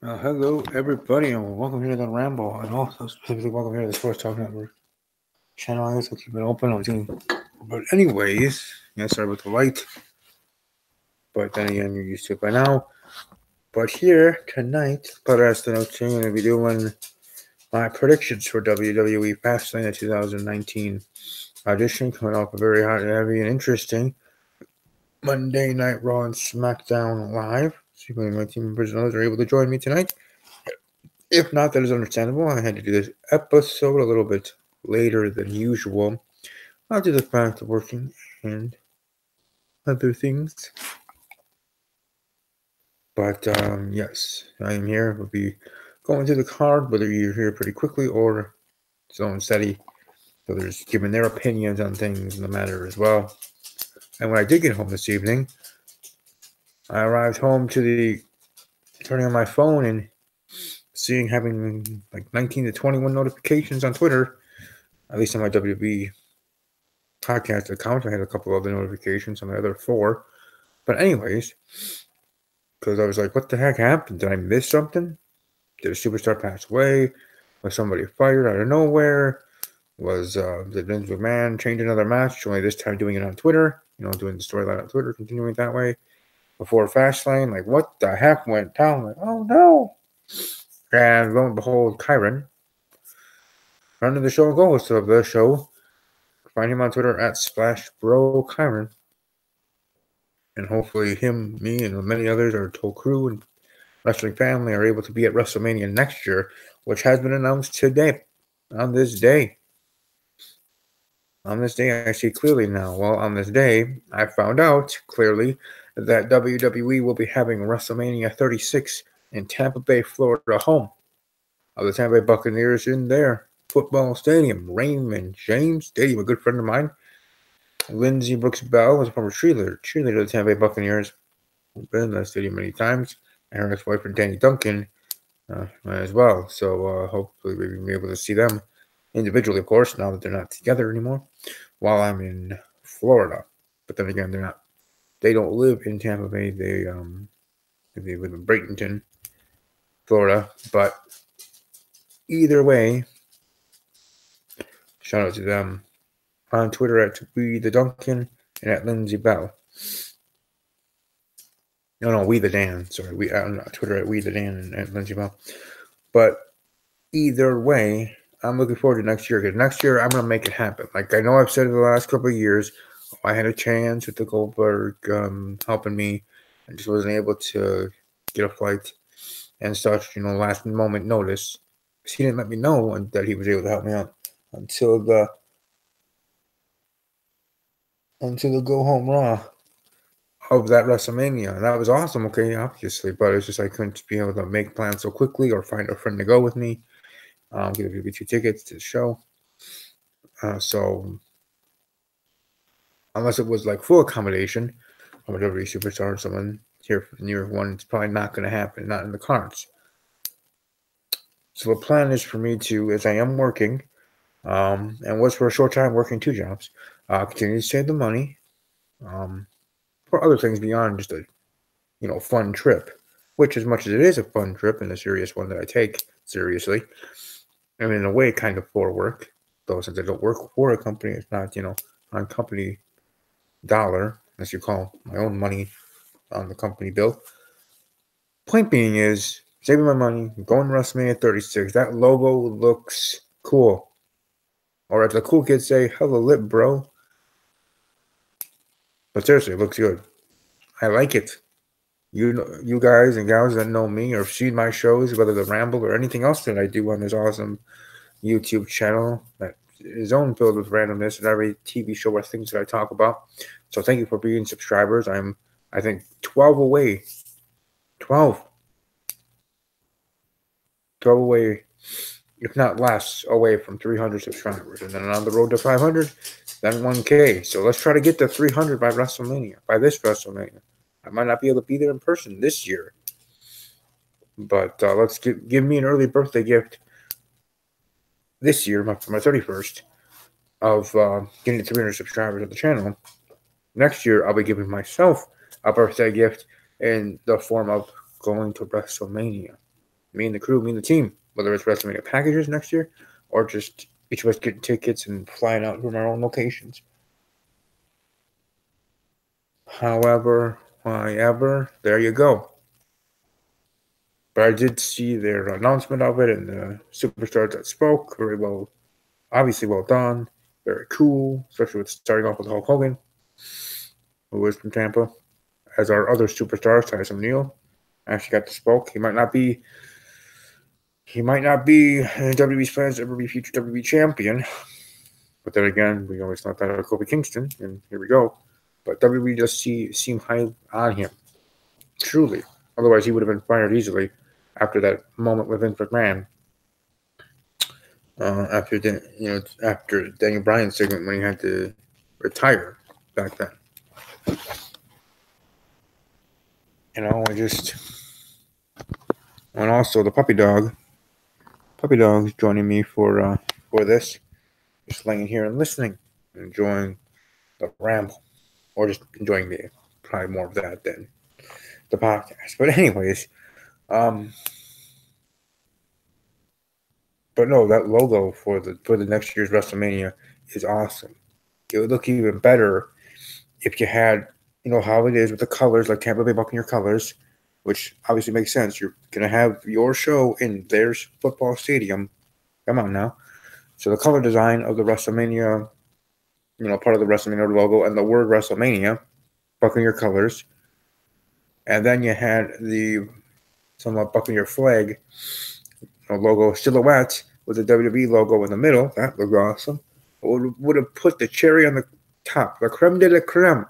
Hello, everybody, and welcome here to the Ramble, and also specifically welcome here to the Sports Talk Network channel. I guess I'll keep it open. But anyways, sorry about the light, but then again, you're used to it by now. But here tonight, podcast the notes, I'm going to be doing my predictions for WWE Fastlane 2019 audition, coming off a very hot, heavy, and interesting Monday Night Raw and SmackDown Live. See if my team members and others are able to join me tonight. If not, that is understandable. I had to do this episode a little bit later than usual due to the fact of working and other things. But yes, I am here. We'll be going through the card, whether you're here pretty quickly or slow and steady. So there's giving their opinions on things in the matter as well. And when I did get home this evening, I arrived home to the turning on my phone and having like 19 to 21 notifications on Twitter, at least on my WWE podcast account. I had a couple other notifications on the other 4. But anyways, because I was like, what the heck happened? Did I miss something? Did a superstar pass away? Was somebody fired out of nowhere? Did Vince McMahon change another match? Only this time doing it on Twitter, doing the storyline on Twitter, continuing that way. Before Fastlane, like, what the heck went down? Like, oh no. And lo and behold, Kyron, friend of the show, co-host of the show, find him on Twitter at SplashBroKyron. And hopefully him, me, and many others, our whole crew and wrestling family are able to be at WrestleMania next year, which has been announced today, on this day. On this day, I see clearly now. Well, on this day, I found out clearly that WWE will be having WrestleMania 36 in Tampa Bay, Florida, home of the Tampa Bay Buccaneers in their football stadium, Raymond James Stadium. A good friend of mine, Lindsay Brooks Bell, was a former cheerleader of the Tampa Bay Buccaneers. Been in that stadium many times, and her ex-boyfriend Danny Duncan as well. So hopefully we'll be able to see them individually, of course, now that they're not together anymore, while I'm in Florida. But then again, they're not. They don't live in Tampa Bay. They live in Bradenton, Florida. But either way, shout out to them on Twitter at We the Duncan and at Lindsay Bell. No, We the Dan. Sorry, we on Twitter at We the Dan and at Lindsay Bell. But either way, I'm looking forward to next year, because next year I'm gonna make it happen. Like, I know I've said it the last couple of years, I had a chance with the Goldberg helping me. I just wasn't able to get a flight and such, last moment notice. He didn't let me know that he was able to help me out until the go home Raw of that WrestleMania. And that was awesome, okay, obviously, but it's just I couldn't be able to make plans so quickly or find a friend to go with me. Give me 2 tickets to the show. So unless it was like full accommodation or whatever, superstar or someone here for New York 1, it's probably not going to happen, not in the cards. So the plan is for me to, as I am working, and was for a short time working 2 jobs, continue to save the money for other things beyond just a fun trip, which, as much as it is a fun trip and a serious one that I take seriously, I mean, in a way, kind of for work, though, since I don't work for a company, it's not, on company dollar, as you call my own money on the company bill. Point being is, saving my money, going to WrestleMania 36, that logo looks cool. Or as the cool kids say, hella lit, bro. But seriously, it looks good. I like it. You guys and gals that know me or have seen my shows, whether the Ramble or anything else that I do on this awesome YouTube channel that is own filled with randomness and every TV show or things that I talk about. So thank you for being subscribers. I'm, I think, 12 away. 12 away, if not less, away from 300 subscribers. And then on the road to 500, then 1K. So let's try to get to 300 by WrestleMania, by this WrestleMania. I might not be able to be there in person this year, but let's give me an early birthday gift this year, for my 31st, of getting to 300 subscribers of the channel. Next year, I'll be giving myself a birthday gift in the form of going to WrestleMania. Me and the crew, me and the team, whether it's WrestleMania packages next year or just each of us getting tickets and flying out from our own locations. However, there you go. But I did see their announcement of it and the superstars that spoke. Very well, obviously well done. Very cool, especially with starting off with Hulk Hogan, who is from Tampa, as our other superstars, Tyson Neal, actually got to spoke. He might not be WWE's plans to ever be future WWE champion. But then again, we always thought that of Kofi Kingston, and here we go. But WWE does seem high on him, truly. Otherwise, he would have been fired easily after that moment with Vince McMahon. After Daniel Bryan's segment when he had to retire back then. And also the puppy dog's joining me for this, just laying here and listening, enjoying the ramble, or just enjoying me. Probably more of that than the podcast. But anyways, but no, that logo for the next year's WrestleMania is awesome. It would look even better if you had, how it is with the colors, like Tampa Bay Buccaneer colors, which obviously makes sense. You're gonna have your show in their football stadium. Come on now. So the color design of the WrestleMania, part of the WrestleMania logo and the word WrestleMania, Buccaneer colors, and then you had the somewhat Buccaneer flag logo silhouette with the WWE logo in the middle. That looked awesome. Would have put the cherry on the top, the creme de la creme,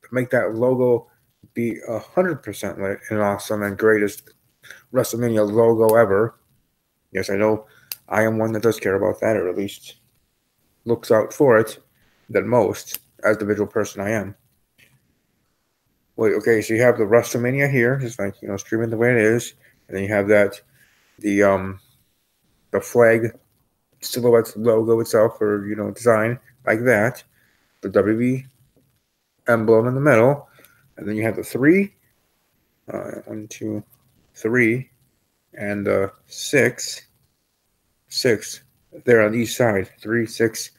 to make that logo be 100% lit and awesome and greatest WrestleMania logo ever. Yes, I know I am one that does care about that, or at least looks out for it than most, as the visual person I am. Wait, okay, so you have the WrestleMania here, just like, streaming the way it is, and then you have that, the flag silhouette logo itself, or, design, like that, the WWE emblem in the middle, and then you have the 3, 1, 2, 3, and 6 there on each side, 3, 6,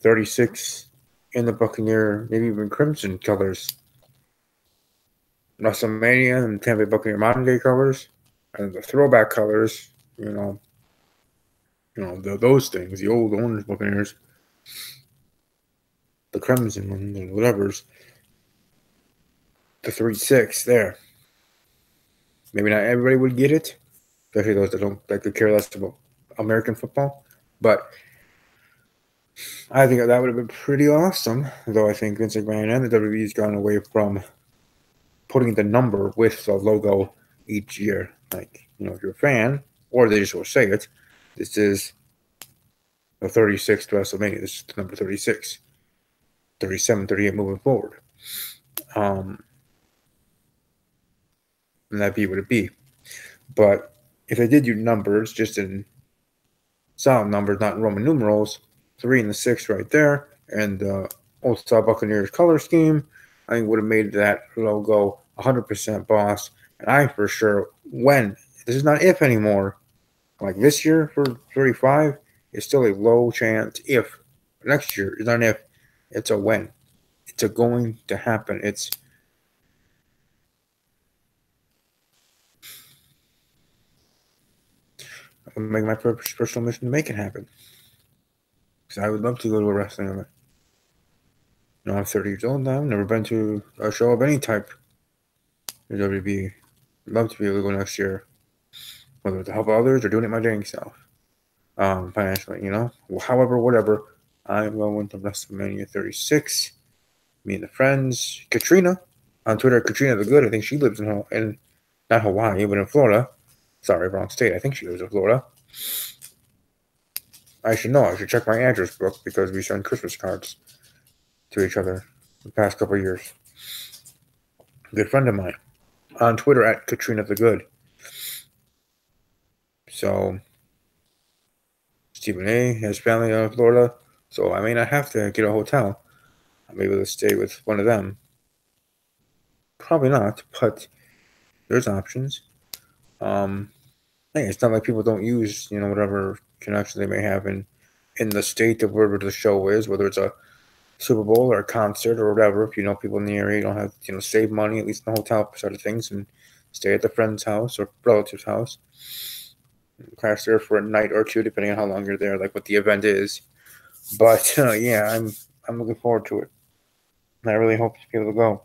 36 in the Buccaneer, maybe even crimson colors. WrestleMania and Tampa Bay Buccaneer modern day colors, and the throwback colors, those things, the old orange Buccaneers, the crimson ones and whatever's, the 3-6 there. Maybe not everybody would get it, especially those that could care less about American football, but I think that would have been pretty awesome. Though I think Vince McMahon and the WWE's gone away from putting the number with the logo each year. Like, if you're a fan, or they just will say it, this is the 36th WrestleMania. This is the number 36, 37, 38 moving forward. And that'd be what it'd be. But if they did do numbers, just in solid numbers, not in Roman numerals, 3 and the 6 right there, and the Old Style Buccaneers color scheme, I think would have made that logo 100% boss. And I for sure, this is not if anymore. Like this year for 35, it's still a low chance if. Next year is not if, it's a when. It's a going to happen. I'm making my personal mission to make it happen. Because I would love to go to a wrestling event. I'm 30 years old now. I've never been to a show of any type in WWE. I'd love to be able to go next year. Whether to help others or doing it my dang self. Financially, However, whatever. I'm going to WrestleMania 36. Me and the friends. Katrina. On Twitter, Katrina the Good. I think she lives in not Hawaii, but in Florida. Sorry, wrong state. I think she lives in Florida. I should know. I should check my address book because we send Christmas cards to each other the past couple of years. A good friend of mine. On Twitter at Katrina the Good. So, Stephen A. has family in Florida, so I may not have to get a hotel. I'm able to stay with one of them. Probably not, but there's options. Hey, it's not like people don't use, whatever connection they may have in the state of wherever the show is, whether it's a Super Bowl or a concert or whatever. If you know people in the area, you don't have to, save money, at least in the hotel side of things, and stay at the friend's house or relative's house. Crash there for a night or two, depending on how long you're there, like what the event is. But yeah, I'm looking forward to it. And I really hope to be able to go.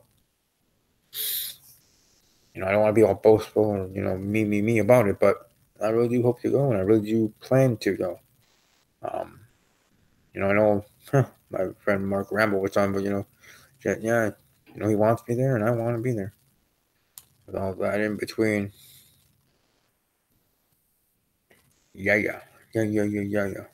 I don't want to be all boastful or me about it, but I really do hope to go, and I really do plan to go. Um, I know my friend Mark Ramble was on, but yeah, he wants me there, and I want to be there. With all that in between, yeah, yeah, yeah, yeah, yeah, yeah, yeah.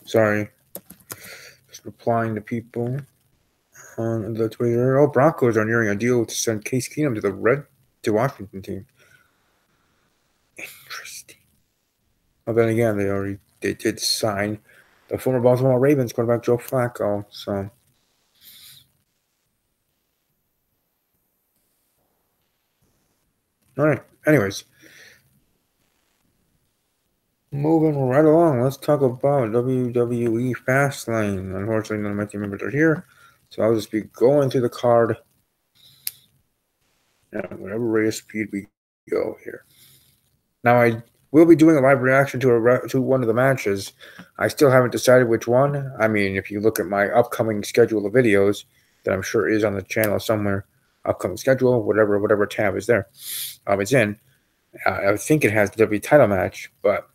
Sorry, just replying to people on the Twitter. Oh, Broncos are nearing a deal to send Case Keenum to Washington team. Interesting. Well, then again, they did sign the former Baltimore Ravens quarterback Joe Flacco. So, all right. Anyways, moving right along, let's talk about WWE Fastlane. Unfortunately, none of my team members are here, so I'll just be going through the card at whatever rate of speed we go here. Now, I will be doing a live reaction to one of the matches. I still haven't decided which one. I mean, if you look at my upcoming schedule of videos, that I'm sure is on the channel somewhere, upcoming schedule, whatever tab is there, it's in. I think it has the WWE title match, but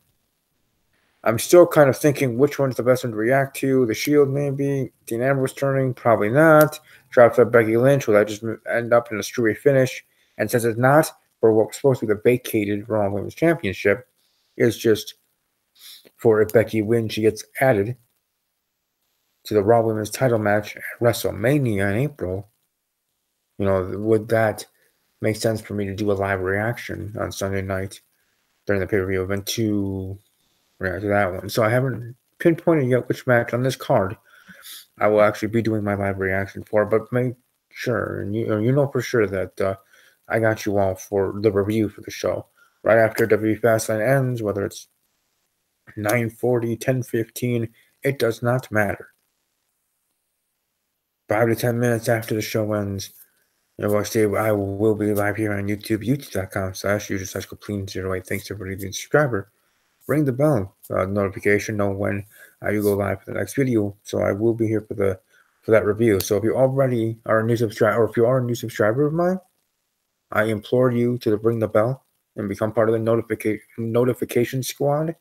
I'm still kind of thinking which one's the best one to react to. The Shield, maybe. Dean Ambrose turning, probably not. Drops up Becky Lynch, will that just end up in a screwy finish? And since it's not for what's supposed to be the vacated Raw Women's Championship, it's just for if Becky wins, she gets added to the Raw Women's title match at WrestleMania in April. Would that make sense for me to do a live reaction on Sunday night during the pay-per-view event to react to that one? So I haven't pinpointed yet which match on this card I will actually be doing my live reaction for, but make sure, and you know for sure that I got you all for the review for the show. Right after WWE Fastlane ends, whether it's 9:40, 10:15, it does not matter. 5 to 10 minutes after the show ends, I will be live here on YouTube, youtube.com/user/complete08. Thanks to everybody being a subscriber. Ring the bell notification, know when you go live for the next video. So I will be here for that review. So if you already are a new subscriber, or if you are a new subscriber of mine, I implore you to ring the bell and become part of the notification squad,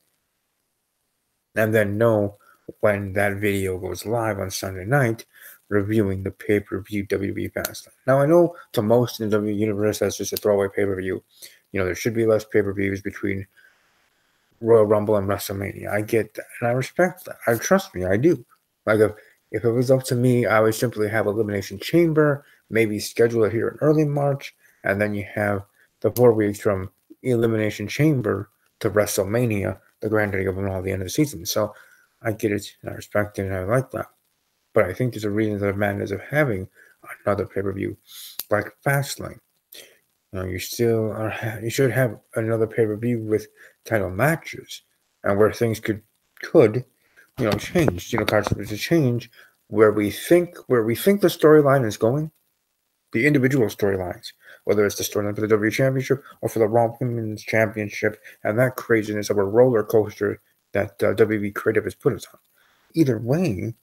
and then know when that video goes live on Sunday night, reviewing the pay-per-view WWE Fastlane. Now I know to most in the WWE universe that's just a throwaway pay-per-view. There should be less pay-per-views between Royal Rumble and WrestleMania. I get that, and I respect that. Trust me, I do. Like if it was up to me, I would simply have Elimination Chamber, maybe schedule it here in early March, and then you have the 4 weeks from Elimination Chamber to WrestleMania, the granddaddy of them all, the end of the season. So I get it, and I respect it, and I like that. But I think there's a reason that madness of having another pay-per-view like Fastlane. You should have another pay-per-view with title matches, and where things could change. Constantly to change where we think the storyline is going, the individual storylines, whether it's the storyline for the WWE Championship or for the Raw Women's Championship, and that craziness of a roller coaster that WWE Creative has put us on. Either way,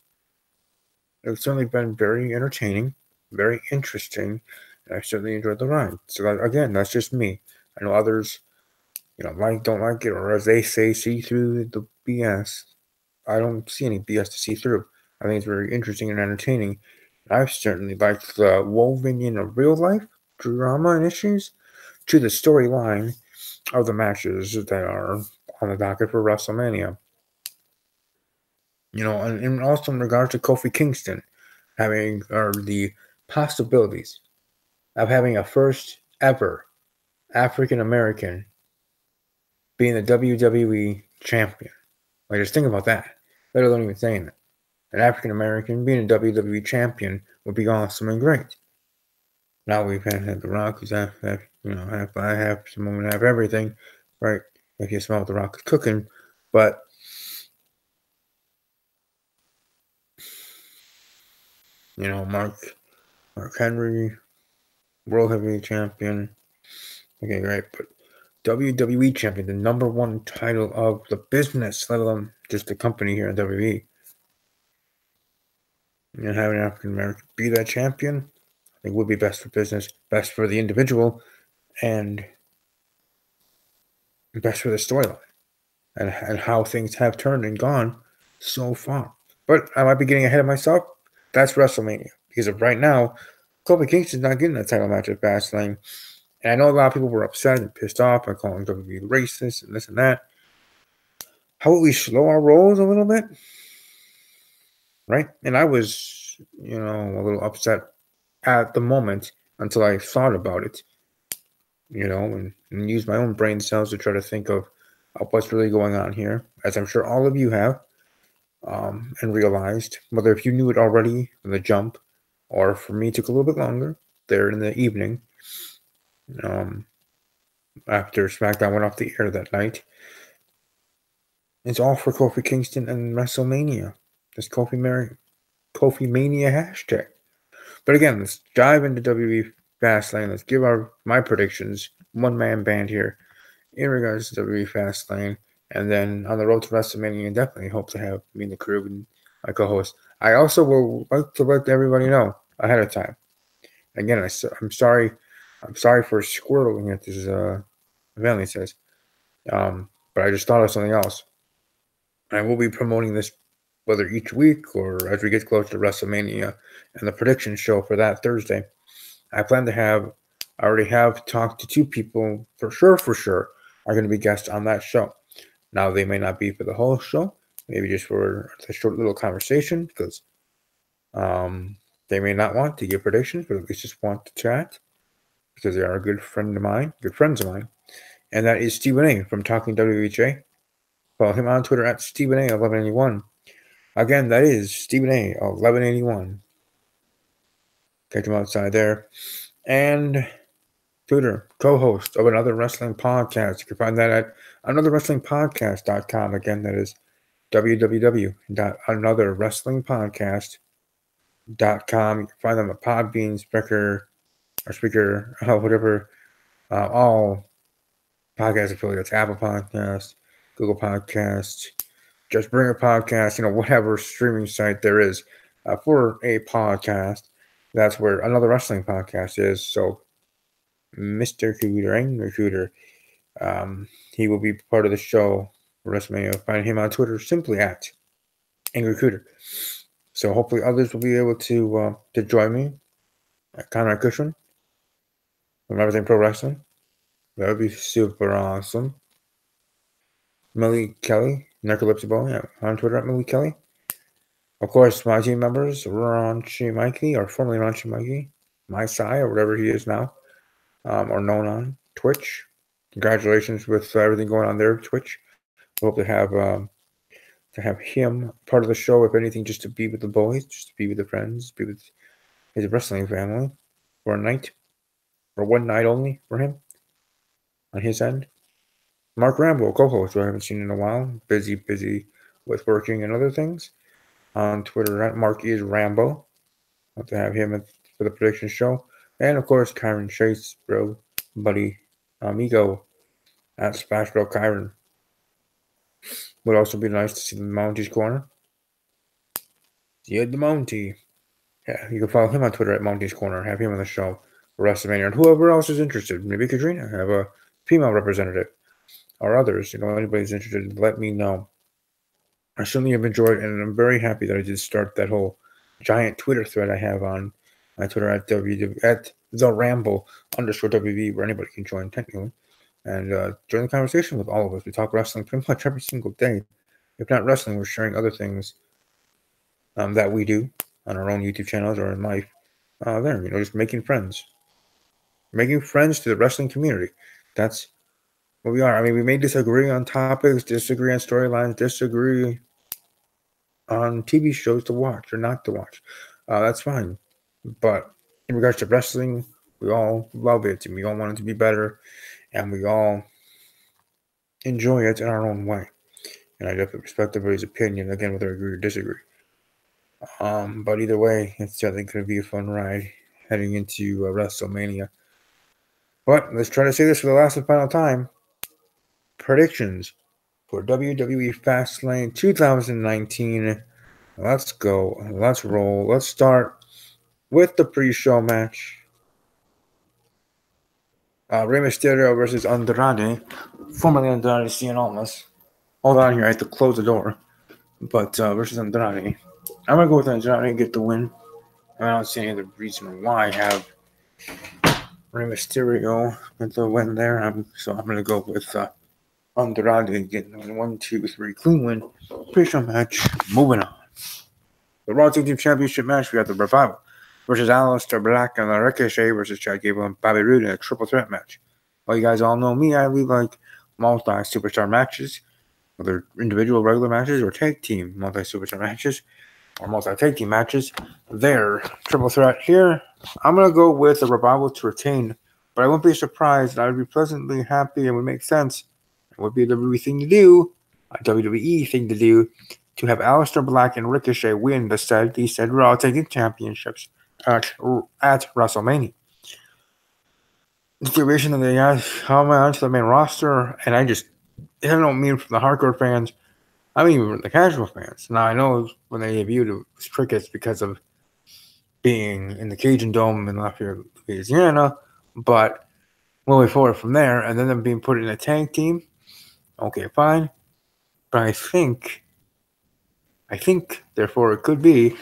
it's certainly been very entertaining, very interesting, and I certainly enjoyed the ride. So again, that's just me. I know others, don't like it, or as they say, see through the BS. I don't see any BS to see through. I think it's very interesting and entertaining. I've certainly liked the woven in of real life drama and issues to the storyline of the matches that are on the docket for WrestleMania. And also in regards to Kofi Kingston having or the possibilities of having a first ever African American being the WWE champion. Like, just think about that. Let alone even saying that. An African American being a WWE champion would be awesome and great. Now we've had The Rock, who's half some women have everything, right? If you smell what The Rock is cooking, but Mark Henry, World Heavyweight Champion. Okay, great, but WWE Champion, the number one title of the business, let alone just the company here in WWE. Having an African American be that champion, I think would be best for business, best for the individual, and best for the storyline, and how things have turned and gone so far. But I might be getting ahead of myself. That's WrestleMania. Because of right now, Kofi Kingston's not getting that title match at Fastlane. And I know a lot of people were upset and pissed off by calling WWE racist and this and that. How about we slow our rolls a little bit? Right? And I was, a little upset at the moment until I thought about it, and used my own brain cells to try to think of what's really going on here, as I'm sure all of you have, and realized, whether if you knew it already from the jump, or for me, it took a little bit longer there in the evening, after SmackDown went off the air that night. It's all for Kofi Kingston and WrestleMania. This Kofi Mania hashtag. But again, let's dive into WWE Fastlane. Let's give my predictions, one-man band here, in regards to WWE Fastlane. And then on the road to WrestleMania, definitely hope to have me and the crew and my co-host. I also will like to let everybody know ahead of time. Again, I'm sorry for squirreling at this family says. But I just thought of something else. I will be promoting this whether each week or as we get closer to WrestleMania and the prediction show for that Thursday. I already have talked to two people for sure are going to be guests on that show. Now, they may not be for the whole show, maybe just for a short little conversation, because they may not want to give predictions, but at least just want to chat, because they are good friends of mine, and that is Stephen A. from Talking WHA. Follow him on Twitter at Stephen A. 1181. Again, that is Stephen A. 1181. Catch him outside there. And Twitter, co-host of Another Wrestling Podcast. You can find that at anotherwrestlingpodcast.com. Again, that is www.anotherwrestlingpodcast.com. You can find them at Podbean, Spreaker, whatever, all podcast affiliates, Apple Podcasts, Google Podcasts, Just Bring a Podcast, whatever streaming site there is for a podcast. That's where Another Wrestling Podcast is. So, Mr. Angry Cooter, he will be part of the show for WrestleMania. Find him on Twitter simply at Angry Cooter. So hopefully others will be able to join me at Conrad Cushman from Everything Pro Wrestling. That would be super awesome. Millie Kelly, Narcolepsy Boy, on Twitter at Millie Kelly. Of course, my team members, Raunchy Mikey, or formerly Raunchy Mikey, My Sai, or whatever he is now, or known on Twitch. Congratulations with everything going on there, Twitch. We hope to have him part of the show, if anything, just to be with the boys, just to be with the friends, be with his wrestling family for a night, or one night only for him on his end. Mark Ramble, co-host, who I haven't seen in a while, busy with working and other things. On Twitter at Mark is Rambo. Hope to have him for the prediction show. And of course, Kyron Chase, bro, buddy, amigo at Splash Bro Kyron. Would also be nice to see the Mounties Corner. Yeah, the Mountie. Yeah, you can follow him on Twitter at Mounties Corner. Have him on the show for WrestleMania. And whoever else is interested. Maybe Katrina, have a female representative. Or others. Anybody's interested, let me know. I certainly have enjoyed, and I'm very happy that I did start that whole giant Twitter thread I have on my Twitter at the Ramble _WV, where anybody can join technically, and join the conversation with all of us. We talk wrestling pretty much every single day. If not wrestling, we're sharing other things that we do on our own YouTube channels or in life. Just making friends. making friends to the wrestling community. That's what we are. I mean, we may disagree on topics, disagree on storylines, disagree on TV shows to watch or not to watch. That's fine. But in regards to wrestling, we all love it and we all want it to be better and we all enjoy it in our own way. And I definitely respect everybody's opinion, again, whether I agree or disagree. But either way, it's definitely going to be a fun ride heading into WrestleMania. But let's try to say this for the last and final time. Predictions for WWE Fastlane 2019. Let's go. Let's roll. Let's start with the pre-show match. Rey Mysterio versus Andrade, formerly Andrade Cien Almas. Hold on here, I have to close the door. But versus Andrade. I'm going to go with Andrade and get the win. I don't see any other reason why I have Rey Mysterio get the win there. So I'm going to go with Andrade getting the 1, 2, 3 clean win. Pre-show match. Moving on. The Raw Tag Team Championship match, we got the Revival versus Aleister Black and Ricochet versus Chad Gable and Bobby Roode in a triple threat match. Well, you guys all know me. I leave like multi-superstar matches, whether individual regular matches or tag team multi-superstar matches or multi-tag team matches. There, triple threat here. I'm going to go with the Revival to retain, but I won't be surprised. I would be pleasantly happy and would make sense. It would be a WWE thing to do, a WWE thing to do, to have Aleister Black and Ricochet win the said Raw Tag Team Championships at WrestleMania. The situation that they had come onto the main roster, and I don't mean from the hardcore fans, I mean from the casual fans. Now, I know when they debuted, it was crickets because of being in the Cajun Dome in Lafayette, Louisiana, but moving forward from there, and then them being put in a tag team, okay, fine. But I think, therefore, it could be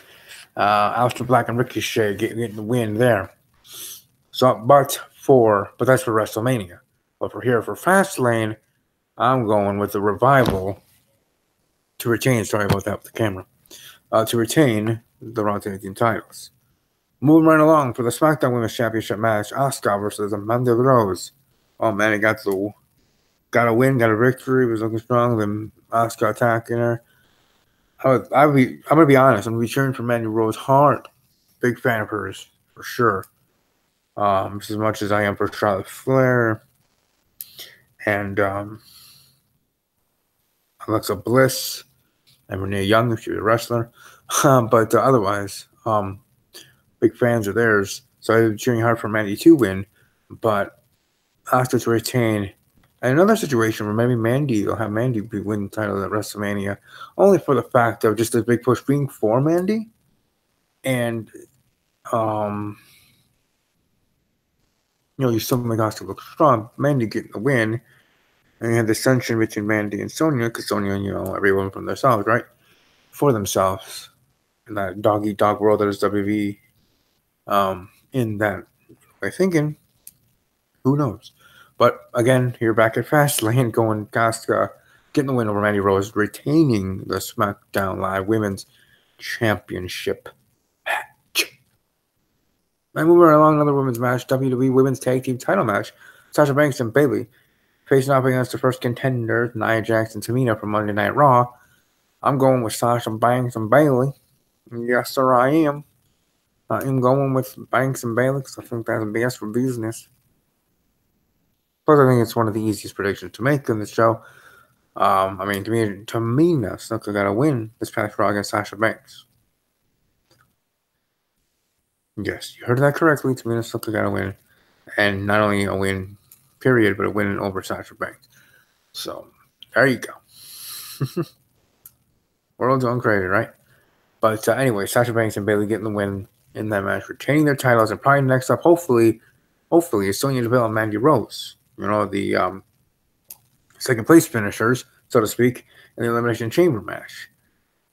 Aleister Black and Ricochet getting the win there. So, but that's for WrestleMania. But for Fastlane, I'm going with the Revival to retain. Sorry about that with the camera. To retain the Raw Tag Team titles. Moving right along for the SmackDown Women's Championship match, Asuka versus Amanda Rose. Oh man, it got a win, got a victory. Was looking strong. Then Asuka attacking her. I'm gonna be honest. I'm gonna be cheering for Mandy Rose hard. Big fan of hers for sure. Just as much as I am for Charlotte Flair and Alexa Bliss and Renee Young, if she's a wrestler. But otherwise, big fans of theirs. So I'm cheering hard for Mandy to win, but Asuka to retain. And another situation where maybe they'll have Mandy win the title at WrestleMania, only for the fact of just this big push being for Mandy. And, you still make Asuka look strong. Mandy getting the win. And you have the tension between Mandy and Sonya, because Sonya, everyone from themselves, right? For themselves. In that dog-eat-dog world that is WWE. In that way thinking, who knows? But again, here back at Fastlane, going Asuka getting the win over Mandy Rose, retaining the SmackDown Live Women's Championship match. And moving right along, another women's match, WWE Women's Tag Team Title match. Sasha Banks and Bayley facing off against the first contenders, Nia Jax and Tamina from Monday Night Raw. I'm going with Sasha Banks and Bayley. Yes, sir, I am. I am going with Banks and Bayley because I think that's best for business. Plus, I think it's one of the easiest predictions to make in the show. Tamina Snuka got a win this past Raw against Sasha Banks. Yes, you heard that correctly. Tamina Snuka got a win. And not only a win, period, but a win over Sasha Banks. So, there you go. World's going crazy, right? But anyway, Sasha Banks and Bayley getting the win in that match, retaining their titles, and probably next up, hopefully, is Sonya Deville and Mandy Rose. The second place finishers, so to speak, in the Elimination Chamber match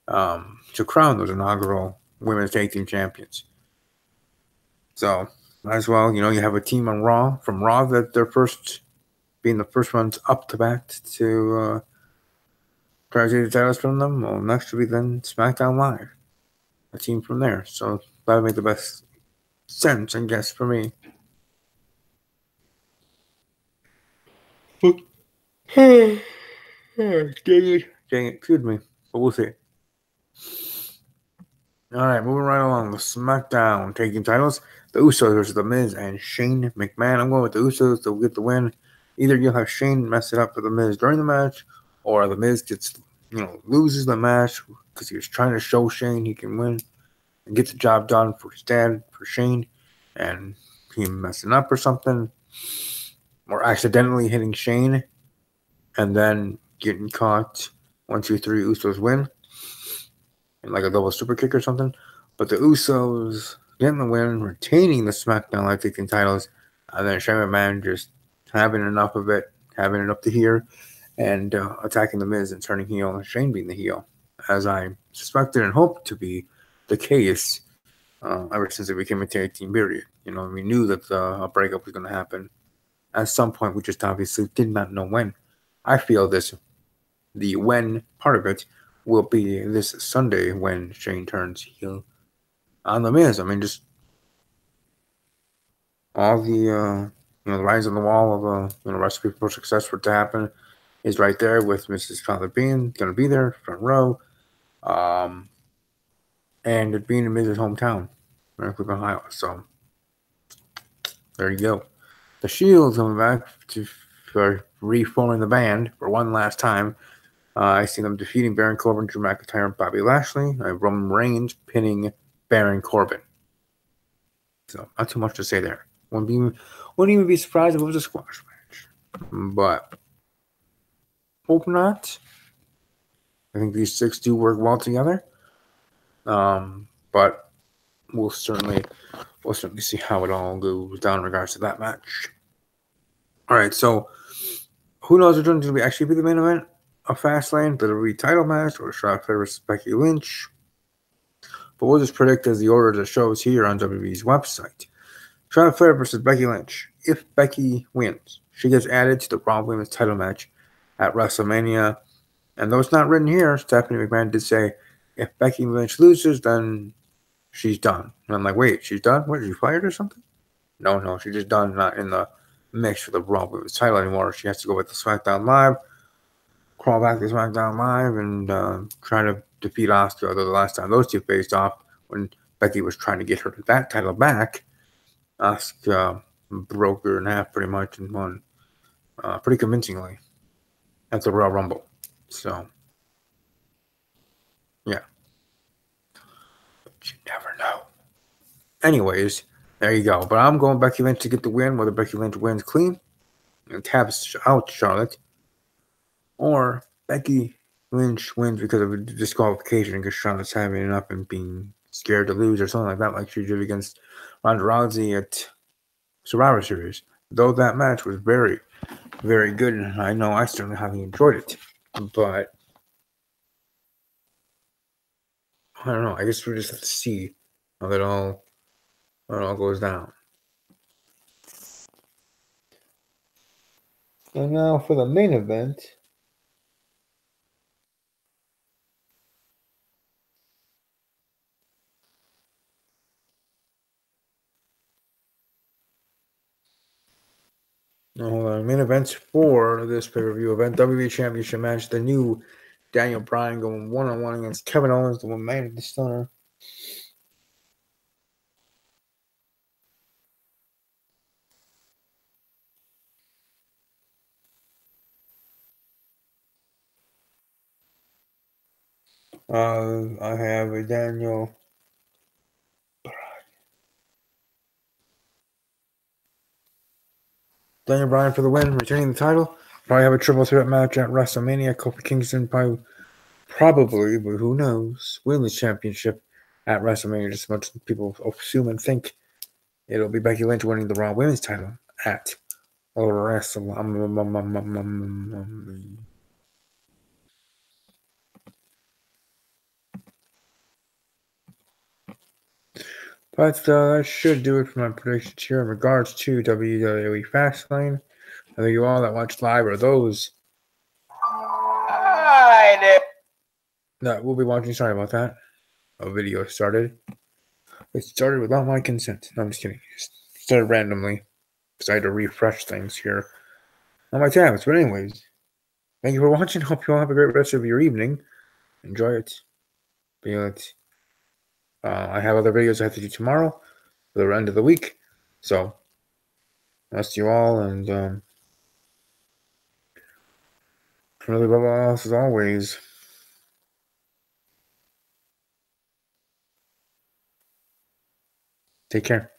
to crown those inaugural Women's Tag Team Champions. So, might as well, you have a team on Raw, from Raw, that they're being the first ones up to bat to try to take the titles from them. Well, next will be then SmackDown Live, a team from there. So, that would make the best sense, I guess, for me. Dang it. Dang it. Excuse me. But we'll see. Alright, moving right along. The SmackDown taking titles. The Usos versus The Miz and Shane McMahon. I'm going with the Usos to get the win. Either you'll have Shane mess it up for The Miz during the match, or The Miz gets, loses the match because he was trying to show Shane he can win and get the job done for his dad, for Shane, and him messing up or something, or accidentally hitting Shane and then getting caught. 1, 2, 3, Usos win. And like a double super kick or something. But the Usos getting the win, retaining the SmackDown Live Taking titles, and then Shane McMahon just having enough of it, having it up to here, and attacking The Miz and turning heel, and Shane being the heel, as I suspected and hoped to be the case ever since it became a tag team period. We knew that a breakup was going to happen at some point. We just obviously did not know when. I feel the when part of it will be this Sunday when Shane turns heel on The Miz. I mean, just all the the writings on the wall of recipe for success for it to happen is right there, with Mrs. Father being going to be there front row, and it being in Miz's hometown, Miracle, Ohio. So there you go. The Shield's coming back for reforming the band for one last time. I see them defeating Baron Corbin, Drew McIntyre, and Bobby Lashley. Roman Reigns pinning Baron Corbin. So not too much to say there. Wouldn't even be surprised if it was a squash match. But hope not. I think these 6 do work well together. But we'll certainly see how it all goes down in regards to that match. All right, so who knows which one's going to actually be the main event of Fastlane, the WWE title match, or Charlotte Flair versus Becky Lynch. But we'll just predict as the order that shows here on WWE's website. Charlotte Flair versus Becky Lynch. If Becky wins, she gets added to the Raw Women's title match at WrestleMania. And though it's not written here, Stephanie McMahon did say, if Becky Lynch loses, then she's done. And I'm like, wait, she's done? What, is she fired or something? No, she's just done, not in the mix for the Raw Women's title anymore. She has to go with the SmackDown Live, crawl back to SmackDown Live, and try to defeat Asuka. Although the last time those two faced off, when Becky was trying to get her that title back, Asuka broke her in half pretty much and won pretty convincingly at the Royal Rumble. So, yeah. But you never know. Anyways, there you go. But I'm going Becky Lynch to get the win, whether Becky Lynch wins clean and taps out Charlotte, or Becky Lynch wins because of a disqualification because Charlotte's having enough and being scared to lose or something like she did against Ronda Rousey at Survivor Series. Though that match was very, very good, and I know I certainly haven't enjoyed it. But I don't know. I guess we just have to see how it all goes down. And now for the main event. Main events for this pay-per-view event: WWE Championship match. The new Daniel Bryan going one-on-one against Kevin Owens, the one man of the stunner. I have a Daniel Bryan for the win, retaining the title. Probably have a triple threat match at WrestleMania. Kofi Kingston probably, but who knows, win the championship at WrestleMania. Just as much as people assume and think it'll be Becky Lynch winning the Raw Women's title at WrestleMania. But that should do it for my predictions here in regards to WWE Fastlane. I think you all that watched live are those that will be watching. Sorry about that. A video started. It started without my consent. No, I'm just kidding. It started randomly because I had to refresh things here on my tabs. But anyways, thank you for watching. Hope you all have a great rest of your evening. Enjoy it. Feel it. I have other videos I have to do tomorrow for the end of the week. So, rest you all, and really above all else, as always, take care.